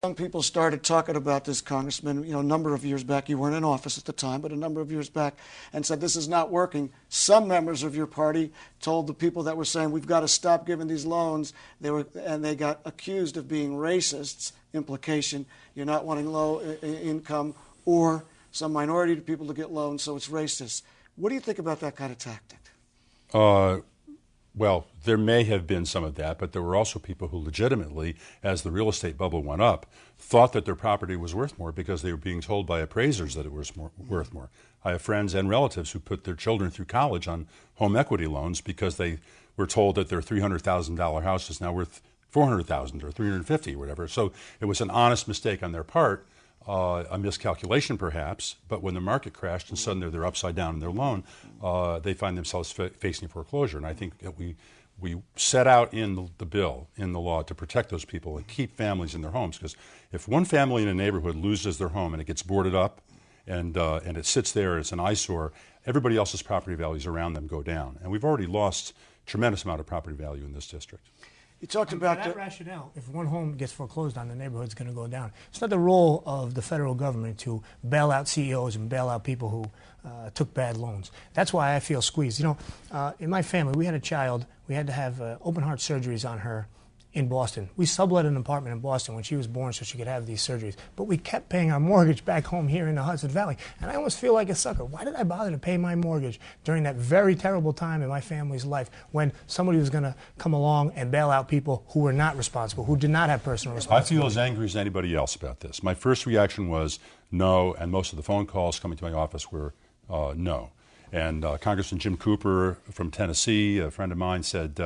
Young people started talking about this, Congressman, a number of years back. You weren't in office at the time, but a number of years back, and said this is not working. Some members of your party told the people that were saying we've got to stop giving these loans, they got accused of being racists. Implication, you're not wanting low income or some minority people to get loans, so it's racist. What do you think about that kind of tactic? Well, there may have been some of that, but there were also people who legitimately, as the real estate bubble went up, thought that their property was worth more because they were being told by appraisers that it was worth more. I have friends and relatives who put their children through college on home equity loans because they were told that their $300,000 house is now worth $400,000 or $350,000 or whatever. So it was an honest mistake on their part, a miscalculation perhaps, but when the market crashed and suddenly they're upside down in their loan, they find themselves facing foreclosure. And I think that we set out in the bill, in the law, to protect those people and keep families in their homes. Because if one family in a neighborhood loses their home and it gets boarded up and it sits there, it's an eyesore, everybody else's property values around them go down. And we've already lost a tremendous amount of property value in this district. You talked about that rationale. If one home gets foreclosed on, the neighborhood's going to go down. It's not the role of the federal government to bail out CEOs and bail out people who took bad loans. That's why I feel squeezed. In my family, we had a child. We had to have open heart surgeries on her in Boston. We sublet an apartment in Boston when she was born so she could have these surgeries. But we kept paying our mortgage back home here in the Hudson Valley. And I almost feel like a sucker. Why did I bother to pay my mortgage during that very terrible time in my family's life when somebody was going to come along and bail out people who were not responsible, who did not have personal responsibility? I feel as angry as anybody else about this. My first reaction was no, and most of the phone calls coming to my office were no. And Congressman Jim Cooper from Tennessee, a friend of mine, said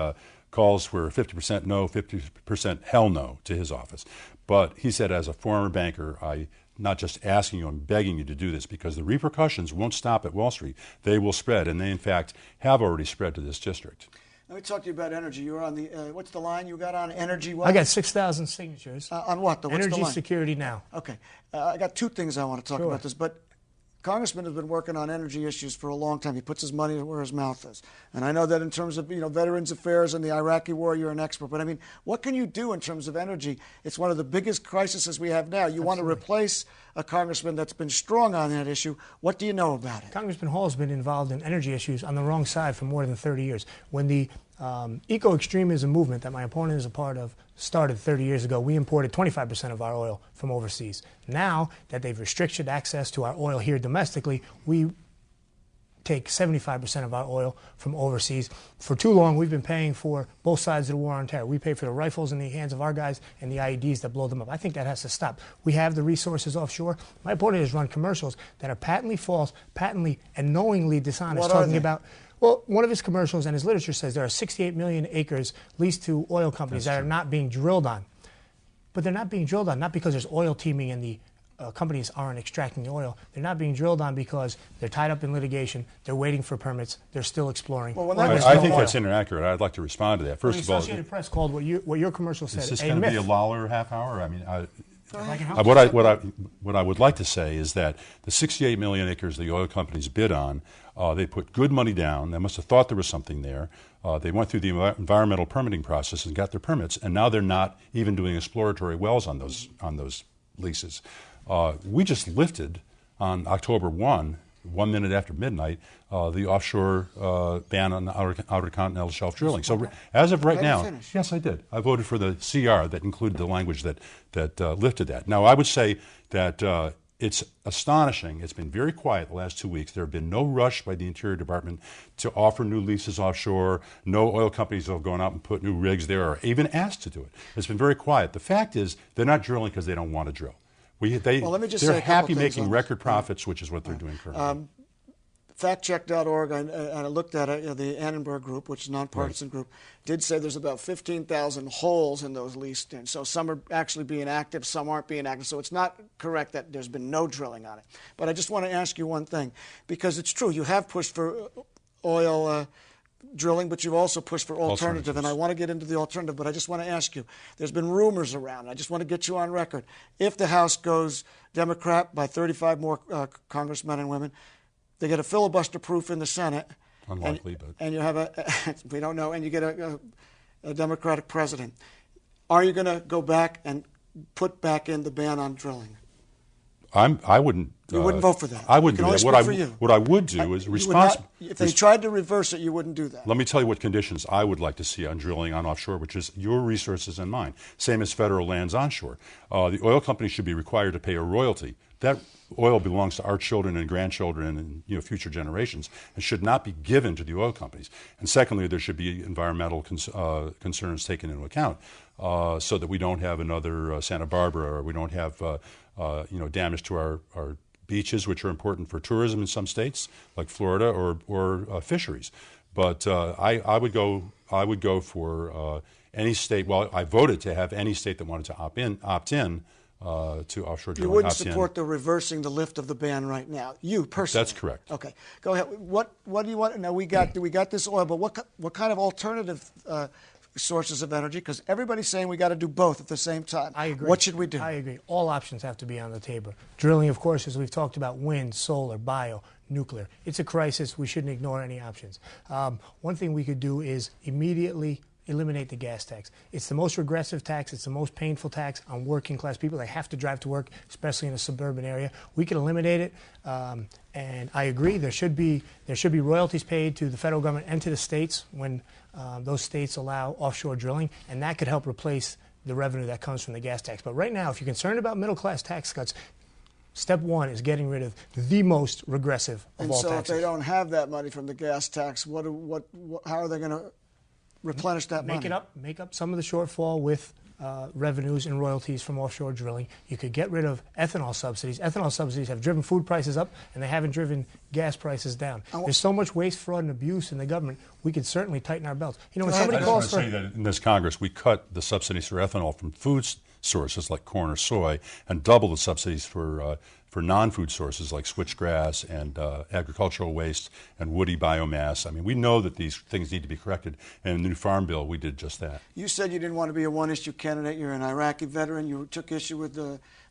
calls were 50% no, 50% hell no to his office. But he said, as a former banker, I'm not just asking you, I'm begging you to do this because the repercussions won't stop at Wall Street. They will spread, and they, in fact, have already spread to this district. Let me talk to you about energy. You were on the, what's the line you got on energy? What? I got 6,000 signatures. On what? What's Energy the line? security now. Okay. I got two things I want to talk about this, but Congressman has been working on energy issues for a long time. He puts his money where his mouth is. And I know that in terms of, Veterans Affairs and the Iraqi war, you're an expert. But, what can you do in terms of energy? It's one of the biggest crises we have now. You want to replace a congressman that's been strong on that issue. What do you know about it? Congressman Hall has been involved in energy issues on the wrong side for more than 30 years. When the eco-extremism movement that my opponent is a part of started 30 years ago, we imported 25% of our oil from overseas. Now that they've restricted access to our oil here domestically, we take 75% of our oil from overseas. For too long, we've been paying for both sides of the war on terror. We pay for the rifles in the hands of our guys and the IEDs that blow them up. I think that has to stop. We have the resources offshore. My opponent has run commercials that are patently false, patently and knowingly dishonest, talking about... Well, one of his commercials and his literature says there are 68 million acres leased to oil companies that are not being drilled on. But they're not being drilled on not because there's oil teaming and the companies aren't extracting the oil. They're not being drilled on because they're tied up in litigation, they're waiting for permits, they're still exploring. Well, I think that's inaccurate. I'd like to respond to that. First of all, the Associated Press called what your commercial said a myth. Is this going to be a Lalor half hour? What I would like to say is that the 68 million acres the oil companies bid on, they put good money down. They must have thought there was something there. They went through the environmental permitting process and got their permits, and now they're not even doing exploratory wells on those leases. We just lifted on October 1 minute after midnight, the offshore ban on outer continental shelf drilling. So as of right now, yes, I did. I voted for the CR that included the language that lifted that. Now, I would say that it's astonishing. It's been very quiet the last 2 weeks. There have been no rush by the Interior Department to offer new leases offshore. No oil companies have gone out and put new rigs there or even asked to do it. It's been very quiet. The fact is they're not drilling because they don't want to drill. They're happy making record profits, which is what they're doing currently. Factcheck.org, I looked at it, the Annenberg Group, which is a nonpartisan group, did say there's about 15,000 holes in those leased in. So some are actually being active, some aren't being active. So it's not correct that there's been no drilling on it. But I just want to ask you one thing, because it's true, you have pushed for oil drilling, but you've also pushed for alternative, and I want to get into the alternative, but I just want to ask you, there's been rumors around, I just want to get you on record, if the House goes Democrat by 35 more congressmen and women, they get a filibuster proof in the Senate. Unlikely, and you have we don't know, and you get a Democratic president. Are you going to go back and put back in the ban on drilling? I wouldn't. You wouldn't vote for that. I wouldn't do that. What I would do is if they tried to reverse it, you wouldn't do that. Let me tell you what conditions I would like to see on drilling on offshore, which is your resources and mine. Same as federal lands onshore. The oil companies should be required to pay a royalty. That oil belongs to our children and grandchildren and future generations and should not be given to the oil companies. And secondly, there should be environmental concerns taken into account so that we don't have another Santa Barbara, or we don't have damage to our beaches, which are important for tourism in some states like Florida, or fisheries. But I would go for any state. Well, I voted to have any state that wanted to opt in to offshore drilling. You wouldn't support the reversing the lift of the ban right now, you personally? That's correct. Okay, go ahead. What do you want? Now we got this oil, but what kind of alternative sources of energy? Because everybody's saying we got to do both at the same time. I agree. What should we do? I agree. All options have to be on the table. Drilling, of course, as we've talked about, wind, solar, bio, nuclear. It's a crisis. We shouldn't ignore any options. One thing we could do is immediately eliminate the gas tax. It's the most regressive tax. It's the most painful tax on working class people. They have to drive to work, especially in a suburban area. We can eliminate it, and I agree. There should be royalties paid to the federal government and to the states when those states allow offshore drilling, and that could help replace the revenue that comes from the gas tax. But right now, if you're concerned about middle class tax cuts, step one is getting rid of the most regressive of all taxes. And so if they don't have that money from the gas tax, how are they going to replenish that money? Make up some of the shortfall with revenues and royalties from offshore drilling. You could get rid of ethanol subsidies. Ethanol subsidies have driven food prices up, and they haven't driven gas prices down. There's so much waste, fraud, and abuse in the government. We could certainly tighten our belts. When somebody calls for... I just want to say that in this Congress, we cut the subsidies for ethanol from food sources like corn or soy, and double the subsidies for non-food sources like switchgrass and agricultural waste and woody biomass. I mean, we know that these things need to be corrected, and in the new Farm Bill, we did just that. You said you didn't want to be a one-issue candidate. You're an Iraqi veteran. You took issue with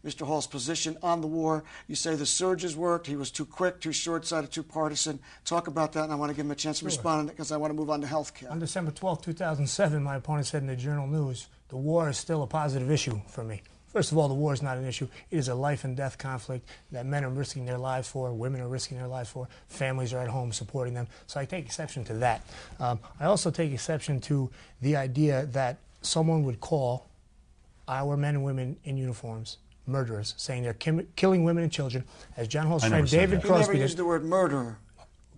Mr. Hall's position on the war. You say the surges worked. He was too quick, too short-sighted, too partisan. Talk about that, and I want to give him a chance to respond on it because I want to move on to health care. On December 12, 2007, my opponent said in the Journal News, the war is still a positive issue for me. First of all, the war is not an issue. It is a life and death conflict that men are risking their lives for, women are risking their lives for, families are at home supporting them. So I take exception to that. I also take exception to the idea that someone would call our men and women in uniforms murderers, saying they're killing women and children, as John Hall's friend David Crosby did. He never used the word murderer.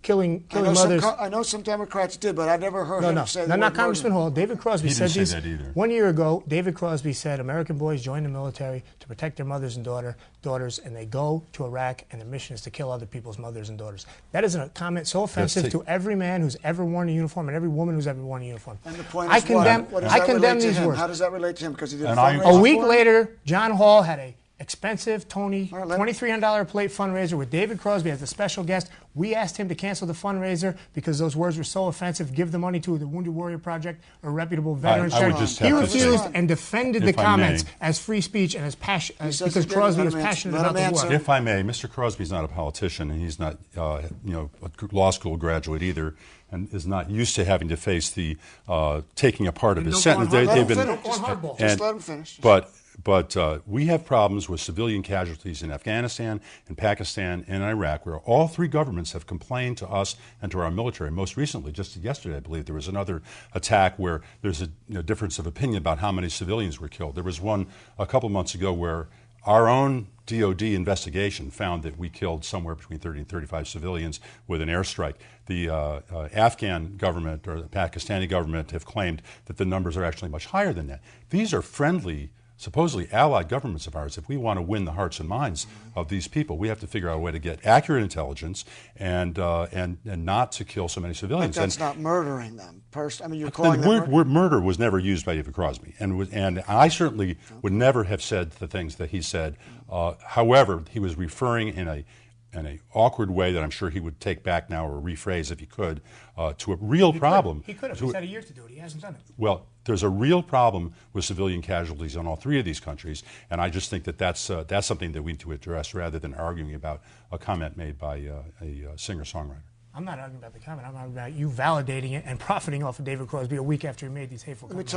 Killing mothers. I know some Democrats did, but I never heard him say the word not Congressman murder. Hall. David Crosby said this. He didn't say that either. 1 year ago, David Crosby said American boys join the military to protect their mothers and daughters, and they go to Iraq, and their mission is to kill other people's mothers and daughters. That is a comment so offensive to every man who's ever worn a uniform and every woman who's ever worn a uniform. And the point I is condemn these words. How does that relate to him? Because he did a week later, John Hall had a expensive $2,300 plate fundraiser with David Crosby as the special guest. We asked him to cancel the fundraiser because those words were so offensive. Give the money to the Wounded Warrior Project, a reputable veteran charity. He refused and defended the comments as free speech and as passion because Crosby was passionate about the war. If I may, Mr. Crosby's not a politician, and he's not, a law school graduate either, and is not used to having to face the taking a part of his sentence. Just let him finish. But we have problems with civilian casualties in Afghanistan, in Pakistan, and Iraq, where all three governments have complained to us and to our military. Most recently, just yesterday, I believe, there was another attack where there's a difference of opinion about how many civilians were killed. There was one a couple months ago where our own DOD investigation found that we killed somewhere between 30 and 35 civilians with an airstrike. The Afghan government or the Pakistani government have claimed that the numbers are actually much higher than that. These are friendly, supposedly allied governments of ours. If we want to win the hearts and minds of these people, we have to figure out a way to get accurate intelligence and not to kill so many civilians. But that's not murdering them. I mean, you're calling them word murder was never used by David Crosby, and I certainly would never have said the things that he said. However, he was referring in an awkward way that I'm sure he would take back now or rephrase if he could, to a real problem. He could have. He's had a year to do it. He hasn't done it. Well, there's a real problem with civilian casualties in all three of these countries, and I just think that that's something that we need to address rather than arguing about a comment made by a singer-songwriter. I'm not arguing about the comment. I'm arguing about you validating it and profiting off of David Crosby a week after he made these hateful comments.